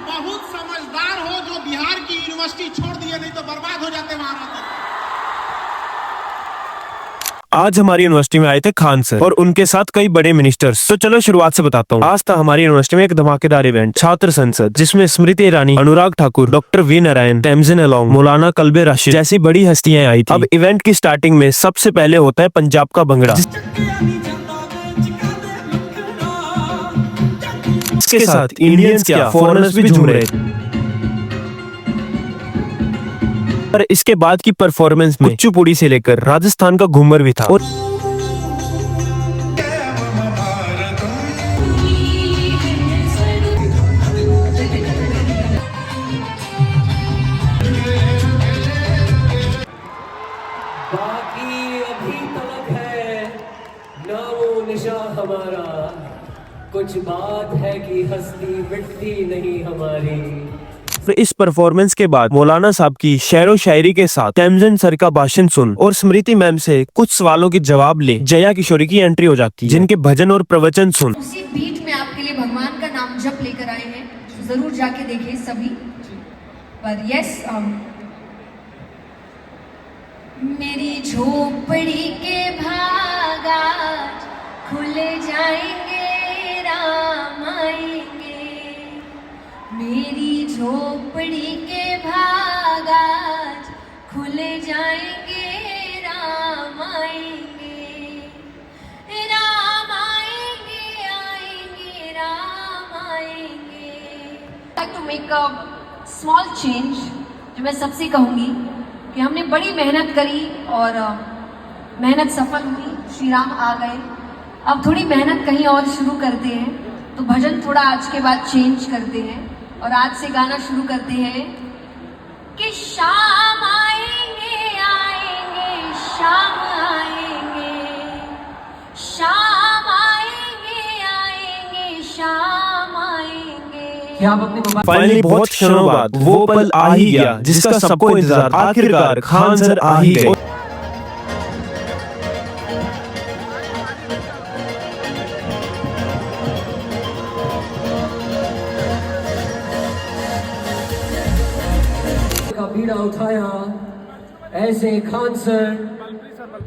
बहुत समझदार हो जो बिहार की यूनिवर्सिटी छोड़ दिए, नहीं तो बर्बाद हो जाते वहां रहते। आज हमारी यूनिवर्सिटी में आए थे खान सर और उनके साथ कई बड़े मिनिस्टर्स। तो चलो शुरुआत से बताता हूँ। आज था हमारी यूनिवर्सिटी में एक धमाकेदार इवेंट, छात्र संसद, जिसमें स्मृति ईरानी, अनुराग ठाकुर, डॉक्टर वी नारायण, तमजीन अलोंग, मौलाना कल्बे राशिद जैसी बड़ी हस्तियां आई थी। अब इवेंट की स्टार्टिंग में सबसे पहले होता है पंजाब का भंगड़ा, इसके साथ इंडियंस क्या फॉरेनर्स भी झूम रहे थे। और इसके बाद की परफॉर्मेंस में कुचिपुड़ी से लेकर राजस्थान का घूमर भी था। और बाकी अभी तलक है नामो निशा हमारा, कुछ बात है कि हस्ती मिटती नहीं हमारी। इस परफॉर्मेंस के बाद मौलाना साहब की शेरो शायरी के साथ तमजीन सर का भाषण सुन और स्मृति मैम से कुछ सवालों के जवाब ले जया किशोरी की एंट्री हो जाती है, जिनके भजन और प्रवचन सुन उसी बीट में आपके लिए भगवान का नाम जप लेकर आए हैं, तो जरूर जाके देखिए सभी। पर यस, मेरी झोपड़ी के भागा खुल जाएंगे, राम आएंगे। मेरी झोपड़ी के भागा खुल जाएंगे, राम आएंगे, राम आएंगे, आएंगे, राम आएंगे। To make a small change, जो मैं सबसे कहूँगी कि हमने बड़ी मेहनत करी और मेहनत सफल हुई, श्री राम आ गए। अब थोड़ी मेहनत कहीं और शुरू करते हैं, तो भजन थोड़ा आज के बाद चेंज करते हैं और आज से गाना शुरू करते हैं कि शाम आएंगे, आएंगे, शाम आएंगे, शाम आएंगे, आएंगे, शाम आएंगे। क्या आप अपने मोबाइल फाइनली बहुत क्षणों बाद वो पल आ ही गया जिसका सबको इंतजार, आखिरकार खान सर आ ही गए। का बीड़ा उठाया, ऐसे खान सर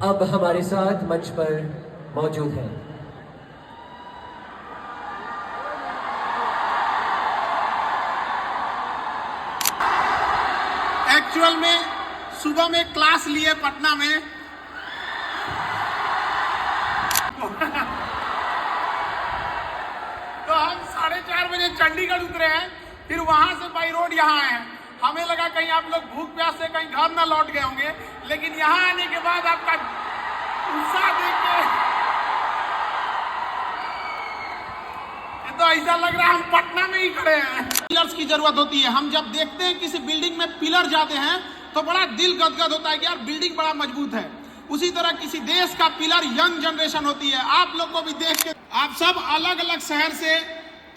अब हमारे साथ मंच पर मौजूद हैं। एक्चुअल में सुबह में क्लास लिए पटना में तो हम 4:30 बजे चंडीगढ़ उतरे हैं, फिर वहां से बाई रोड यहाँ आए हैं। हमें लगा कहीं आप लोग भूख प्यास से कहीं घर ना लौट गए होंगे, लेकिन यहाँ आने के बाद आपका उत्साह देख के तो ऐसा लग रहा है हम पटना में ही खड़े हैं। पिलर्स की जरूरत होती है। हम जब देखते हैं किसी बिल्डिंग में पिलर जाते हैं तो बड़ा दिल गदगद होता है कि यार बिल्डिंग बड़ा मजबूत है। उसी तरह किसी देश का पिलर यंग जनरेशन होती है। आप लोग को भी देख के, आप सब अलग अलग शहर से,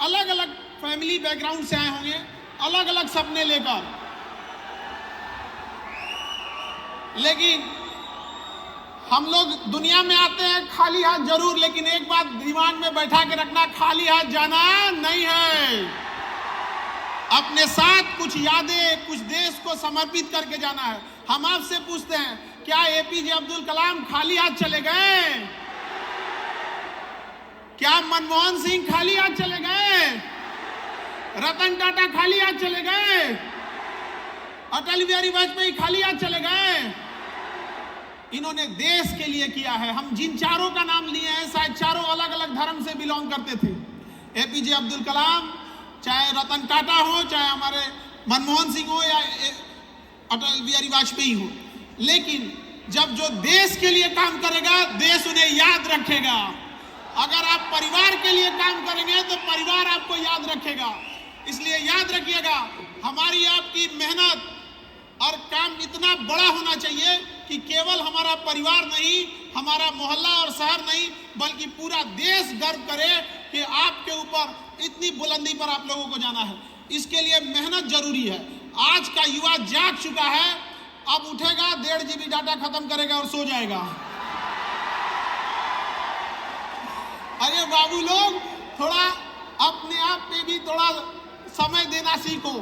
अलग अलग फैमिली बैकग्राउंड से आए होंगे, अलग अलग सपने लेकर, लेकिन हम लोग दुनिया में आते हैं खाली हाथ जरूर, लेकिन एक बात दिमाग में बैठा के रखना, खाली हाथ जाना नहीं है। अपने साथ कुछ यादें, कुछ देश को समर्पित करके जाना है। हम आपसे पूछते हैं, क्या एपीजे अब्दुल कलाम खाली हाथ चले गए? क्या मनमोहन सिंह खाली हाथ चले गए? रतन टाटा खाली हाथ चले गए? अटल बिहारी वाजपेयी खाली हाथ चले गए? इन्होंने देश के लिए किया है। हम जिन चारों का नाम लिए हैं, शायद चारों अलग अलग धर्म से बिलोंग करते थे। एपीजे अब्दुल कलाम, चाहे रतन टाटा हो, चाहे हमारे मनमोहन सिंह हो या अटल बिहारी वाजपेयी हो, लेकिन जब जो देश के लिए काम करेगा, देश उन्हें याद रखेगा। अगर आप परिवार के लिए काम करेंगे तो परिवार आपको याद रखेगा। इसलिए याद रखिएगा, हमारी आपकी मेहनत और काम इतना बड़ा होना चाहिए कि केवल हमारा परिवार नहीं, हमारा मोहल्ला और शहर नहीं, बल्कि पूरा देश गर्व करे कि आपके ऊपर इतनी बुलंदी पर आप लोगों को जाना है। इसके लिए मेहनत जरूरी है। आज का युवा जाग चुका है, अब उठेगा, 1.5 GB डाटा खत्म करेगा और सो जाएगा। अरे बाबू लोग, थोड़ा अपने आप पे भी थोड़ा समय देना सीखो,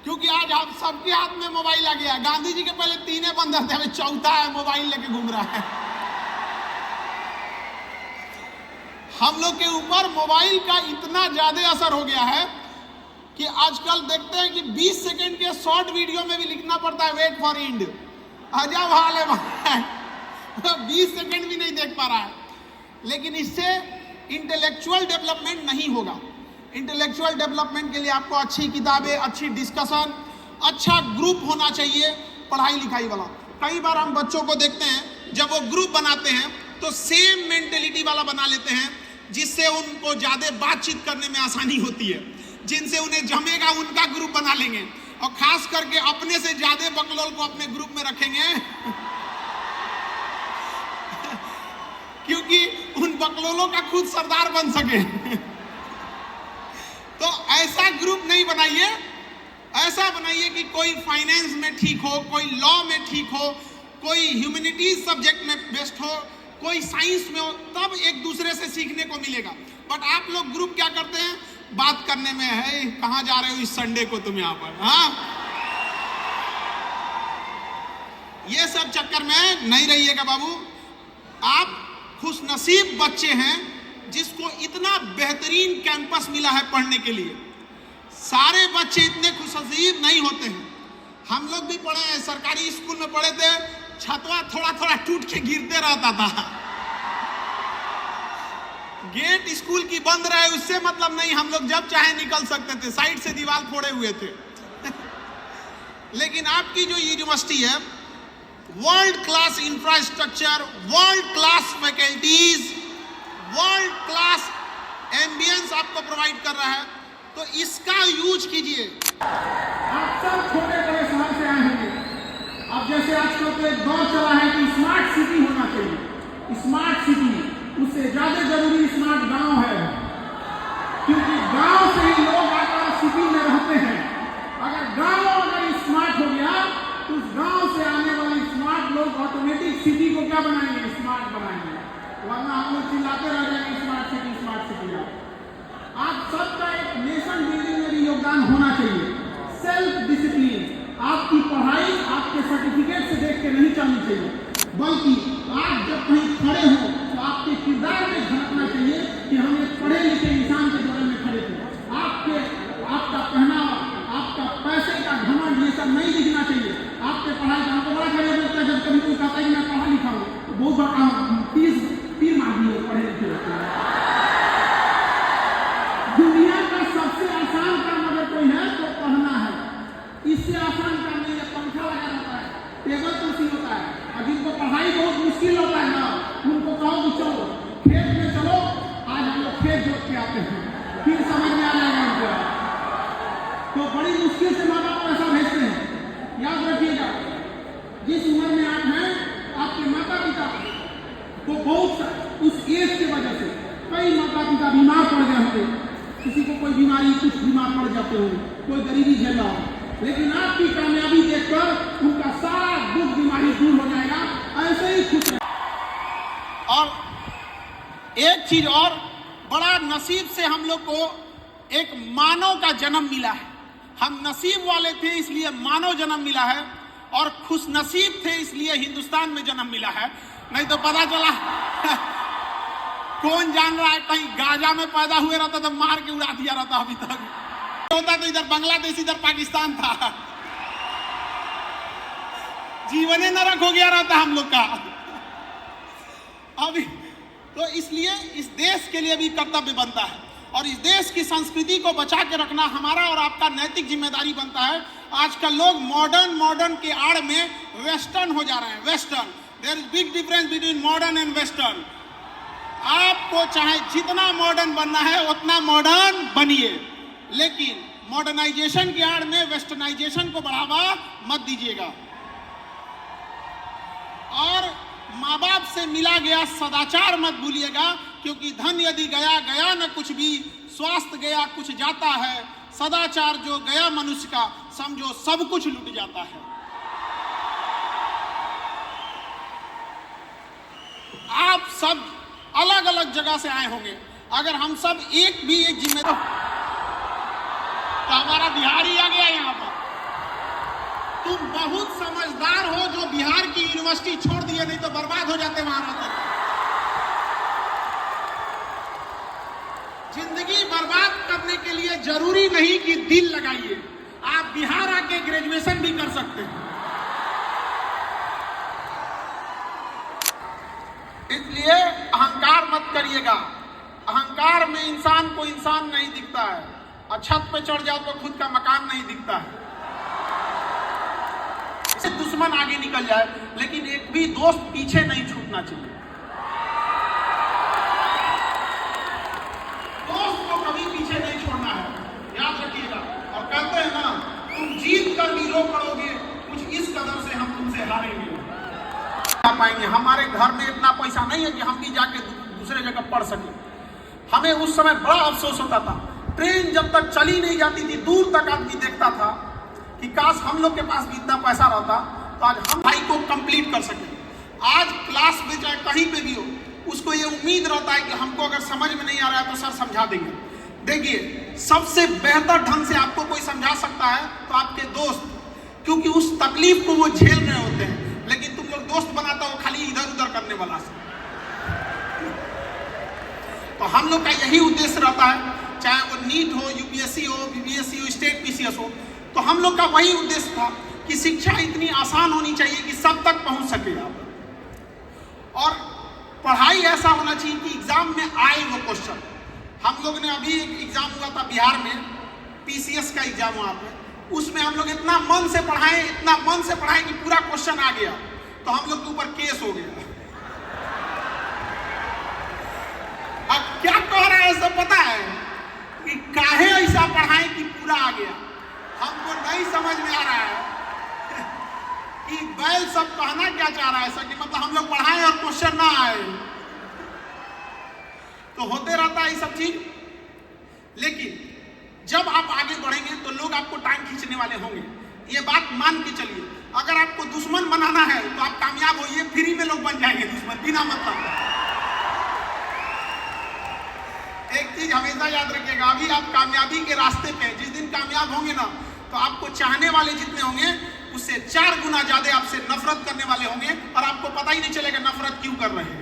क्योंकि आज आप सबके हाथ में मोबाइल आ गया। गांधी जी के पहले 3 बंदर थे, अभी चौथा है मोबाइल लेके घूम रहा है। हम लोग के ऊपर मोबाइल का इतना ज्यादा असर हो गया है कि आजकल देखते हैं कि 20 सेकंड के शॉर्ट वीडियो में भी लिखना पड़ता है वेट फॉर एंड। अजब हाल है भाई, 20 सेकंड भी नहीं देख पा रहा है। लेकिन इससे इंटेलेक्चुअल डेवलपमेंट नहीं होगा। इंटेलेक्चुअल डेवलपमेंट के लिए आपको अच्छी किताबें, अच्छी डिस्कशन, अच्छा ग्रुप होना चाहिए पढ़ाई लिखाई वाला। कई बार हम बच्चों को देखते हैं जब वो ग्रुप बनाते हैं तो सेम मेंटेलिटी वाला बना लेते हैं, जिससे उनको ज्यादा बातचीत करने में आसानी होती है। जिनसे उन्हें जमेगा उनका ग्रुप बना लेंगे, और खास करके अपने से ज्यादा बकलोल को अपने ग्रुप में रखेंगे क्योंकि उन बकलोलों का खुद सरदार बन सके। तो ऐसा ग्रुप नहीं बनाइए, ऐसा बनाइए कि कोई फाइनेंस में ठीक हो, कोई लॉ में ठीक हो, कोई ह्यूमैनिटीज सब्जेक्ट में बेस्ट हो, कोई साइंस में हो, तब एक दूसरे से सीखने को मिलेगा। बट आप लोग ग्रुप क्या करते हैं, बात करने में है कहां जा रहे हो इस संडे को तुम यहां पर, हाँ, ये सब चक्कर में नहीं रहिएगा बाबू। आप खुशनसीब बच्चे हैं जिसको इतना बेहतरीन कैंपस मिला है पढ़ने के लिए। सारे बच्चे इतने खुशनसीब नहीं होते हैं। हम लोग भी पढ़े हैं, सरकारी स्कूल में पढ़े थे, छतवा थोड़ा थोड़ा टूट के गिरते रहता था। गेट स्कूल की बंद रहे उससे मतलब नहीं, हम लोग जब चाहे निकल सकते थे, साइड से दीवार फोड़े हुए थे। लेकिन आपकी जो यूनिवर्सिटी है, world class infrastructure, world class faculties, world class ambience आपको प्रोवाइड कर रहा है, तो इसका यूज कीजिए। आप सब छोटे बड़े शहर से आए होंगे। अब जैसे आजकल तो एक दौर चला है कि स्मार्ट सिटी होना चाहिए। स्मार्ट सिटी, उससे ज्यादा जरूरी स्मार्ट गांव है, क्योंकि गांव से ही लोग आकर सिटी में रहते हैं। अगर गांव अगर स्मार्ट हो गया तो उस गांव से आने वाले स्मार्ट लोग ऑटोमेटिक सिटी को क्या बनाएंगे, स्मार्ट बनाएंगे। वरना हम लोग चिल्लाते रह जाएंगे स्मार्ट सिटी, स्मार्ट सिटी। आप सबका एक नेशन बिल्डिंग में भी योगदान होना चाहिए। सेल्फ डिसिप्लिन, आपकी पढ़ाई आपके सर्टिफिकेट से देख के नहीं चलनी चाहिए, बल्कि आप जब कहीं खड़े हो तो आपके किरदार में झलकना चाहिए कि हम एक पढ़े लिखे इंसान के बगल में खड़े थे। आपका पहनावा, आपका पैसे का घमंड, ये सब नहीं दिखना चाहिए। आपके पढ़ाई का हमको बड़ा खड़े होता है जब कभी कोई कहता है कि मैं पढ़ा लिखा हूँ, तो बहुत बड़ा 30 आदमी पढ़े लिखे होते हैं। दुनिया का सबसे आसान काम अगर कोई है तो पढ़ना है। इससे आसान काम नहीं है, पंखा लगा रहता है, टेबल कुर्सी होता है। और जिनको पढ़ाई बहुत मुश्किल होता है ना, उनको कहो कि चलो खेत में चलो, आज हम लोग खेत जोत के आते हैं, फिर समझ में आ जाएगा उनको। तो बड़ी मुश्किल से माँ बाप पैसा भेजते हैं। याद रखिएगा, जिस उम्र में आप हैं, आपके माता पिता को बहुत उस एज की वजह से कई माता पिता बीमार पड़ गए होंगे, किसी को कोई बीमारी, कुछ बीमार पड़ जाते होंगे, कोई गरीबी झेल रहा हो, लेकिन आपकी कामयाबी देखकर उनका सारा दुख बीमारी दूर हो जाएगा। ऐसे ही खुश रहे। और एक चीज और, बड़ा नसीब से हम लोग को एक मानव का जन्म मिला है। हम नसीब वाले थे इसलिए मानव जन्म मिला है, और खुश नसीब थे इसलिए हिंदुस्तान में जन्म मिला है। नहीं तो पता चला कौन जान रहा है, कहीं गाजा में पैदा हुए रहता तो मार के उड़ा दिया रहता अभी तक। होता तो इधर बांग्लादेश, इधर पाकिस्तान था, जीवन नरक हो गया रहता हम लोग का अभी। तो इसलिए इस देश के लिए भी कर्तव्य बनता है, और इस देश की संस्कृति को बचा के रखना हमारा और आपका नैतिक जिम्मेदारी बनता है। आजकल लोग मॉडर्न के आड़ में वेस्टर्न हो जा रहे हैं। Western, there is big difference between modern and western. आपको चाहे जितना मॉडर्न बनना है उतना मॉडर्न बनिए, लेकिन मॉडर्नाइजेशन के आड़ में वेस्टर्नाइजेशन को बढ़ावा मत दीजिएगा। और माँ बाप से मिला गया सदाचार मत भूलिएगा, क्योंकि धन यदि गया गया न कुछ भी, स्वास्थ्य गया कुछ जाता है, सदाचार जो गया मनुष्य का, समझो सब कुछ लुट जाता है। आप सब अलग अलग जगह से आए होंगे, अगर हम सब एक जिम्मेदार, तो हमारा बिहार ही आ गया यहाँ पर। तुम बहुत समझदार हो जो बिहार की यूनिवर्सिटी छोड़ दिए, नहीं तो बर्बाद हो जाते वहां रहते। जिंदगी बर्बाद करने के लिए जरूरी नहीं कि दिल लगाइए, आप बिहार आके ग्रेजुएशन भी कर सकते हैं। इसलिए अहंकार मत करिएगा। अहंकार में इंसान को इंसान नहीं दिखता है, और छत पे चढ़ जाओ तो खुद का मकान नहीं दिखता है। इससे दुश्मन आगे निकल जाए, लेकिन एक भी दोस्त पीछे नहीं छूटना चाहिए। दोस्त को कभी पीछे नहीं छोड़ना है, याद रखिएगा। और कहते हैं ना, तुम जीत कर भी रो पड़ोगे, कुछ इस कदर से हम तुमसे हारेंगे पाएंगे। हमारे घर में इतना पैसा नहीं है कि हम भी जाके दूसरे जगह पढ़ सके। हमें उस समय बड़ा अफसोस होता था, ट्रेन जब तक चली नहीं जाती थी, दूर तक आदमी देखता था कि काश हम लोग के पास भी इतना पैसा रहता तो आज हम भाई को कंप्लीट कर सके। आज क्लास में चाहे कहीं पे भी हो, उसको ये उम्मीद रहता है कि हमको अगर समझ में नहीं आ रहा है तो सर समझा देंगे। देखिए, सबसे बेहतर ढंग से आपको कोई समझा सकता है तो आपके दोस्त, क्योंकि उस तकलीफ को वो झेल रहे होते हैं। लेकिन तुम लोग दोस्त बनाता हो खाली इधर उधर करने वाला से। तो हम लोग का यही उद्देश्य रहता है, चाहे वो नीट हो, यूपीएससी हो, बीपीएससी हो, स्टेट पीसीएस हो, तो हम लोग का वही उद्देश्य था कि शिक्षा इतनी आसान होनी चाहिए कि सब तक पहुंच सके आप। और पढ़ाई ऐसा होना चाहिए कि एग्जाम में आए वो क्वेश्चन। हम लोग ने अभी एक एग्जाम हुआ था बिहार में, पीसीएस का एग्जाम हुआ था, उसमें हम लोग इतना मन से पढ़ाए, इतना मन से पढ़ाए कि पूरा क्वेश्चन आ गया, तो हम लोग के ऊपर केस हो गया। अब क्या कह रहे हैं सब पता है कि काहे ऐसा पढ़ाए कि पूरा आ गया। हमको नहीं समझ में आ रहा है कि बैल सब कहना क्या चाह रहा है, ऐसा कि मतलब हम लोग पढ़ाएं और क्वेश्चन ना आए। तो होते रहता है ये सब चीज। लेकिन जब आप आगे बढ़ेंगे तो लोग आपको टाइम खींचने वाले होंगे, ये बात मान के चलिए। अगर आपको दुश्मन बनाना है तो आप कामयाब होइए, फ्री में लोग बन जाएंगे दुश्मन, बिना मतलब। एक चीज हमेशा याद रखिएगा, अभी आप कामयाबी के रास्ते पे, जिस दिन कामयाब होंगे ना, तो आपको चाहने वाले जितने होंगे उससे 4 गुना ज्यादा आपसे नफरत करने वाले होंगे, और आपको पता ही नहीं चलेगा नफरत क्यों कर रहे हैं।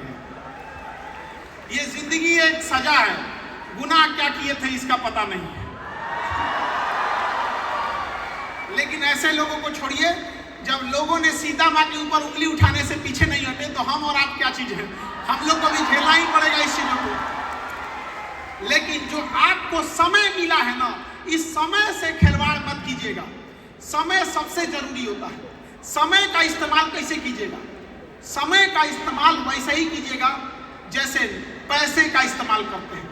ये जिंदगी एक सजा है, गुनाह क्या किए थे इसका पता नहीं। लेकिन ऐसे लोगों को छोड़िए, जब लोगों ने सीता माँ के ऊपर उंगली उठाने से पीछे नहीं हटे, तो हम और आप क्या चीज है, हम लोग को भी झेलना ही पड़ेगा इस चीजों को। लेकिन जो आपको समय मिला है ना, इस समय से खिलवाड़ मत कीजिएगा। समय सबसे जरूरी होता है। समय का इस्तेमाल कैसे कीजिएगा? समय का इस्तेमाल वैसे ही कीजिएगा जैसे पैसे का इस्तेमाल करते हैं।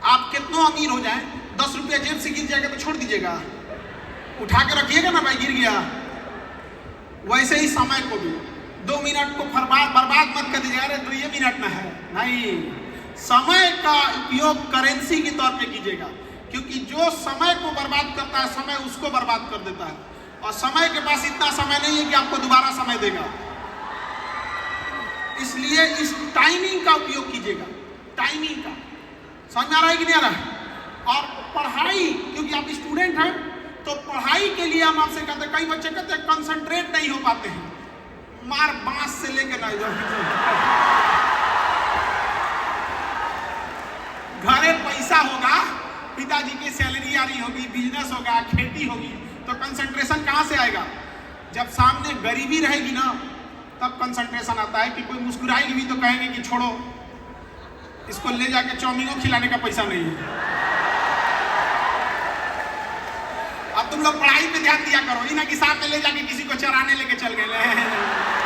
आप कितना अमीर हो जाएं, 10 रुपया जेब से गिर जाएगा तो छोड़ दीजिएगा, उठा के रखिएगा ना, भाई गिर गया। वैसे ही समय को भी 2 मिनट को बर्बाद मत कर दीजिएगा, अरे 2 मिनट ना है, नहीं। समय का उपयोग करेंसी के तौर पे कीजिएगा, क्योंकि जो समय को बर्बाद करता है, समय उसको बर्बाद कर देता है। और समय के पास इतना समय नहीं है कि आपको दोबारा समय देगा। इसलिए इस टाइमिंग का उपयोग कीजिएगा, टाइमिंग का। समझ आ रहा है कि नहीं आ रहा है? और पढ़ाई, क्योंकि आप स्टूडेंट हैं, तो पढ़ाई के लिए हम आपसे कहते हैं, कई बच्चे कहते हैं कंसंट्रेट नहीं हो पाते हैं, मार बांस से लेकर ना घरे पैसा होगा, पिताजी की सैलरी आ रही होगी, बिजनेस होगा, खेती होगी, तो कंसंट्रेशन कहाँ से आएगा? जब सामने गरीबी रहेगी ना, तब कंसंट्रेशन आता है। कि कोई मुस्कुराएगी भी तो कहेंगे कि छोड़ो, इसको ले जाके चाउमीनों खिलाने का पैसा नहीं है। अब तुम लोग पढ़ाई पे ध्यान दिया करो, ही ना कि साथ में ले जाके किसी को चराने लेके चल गए।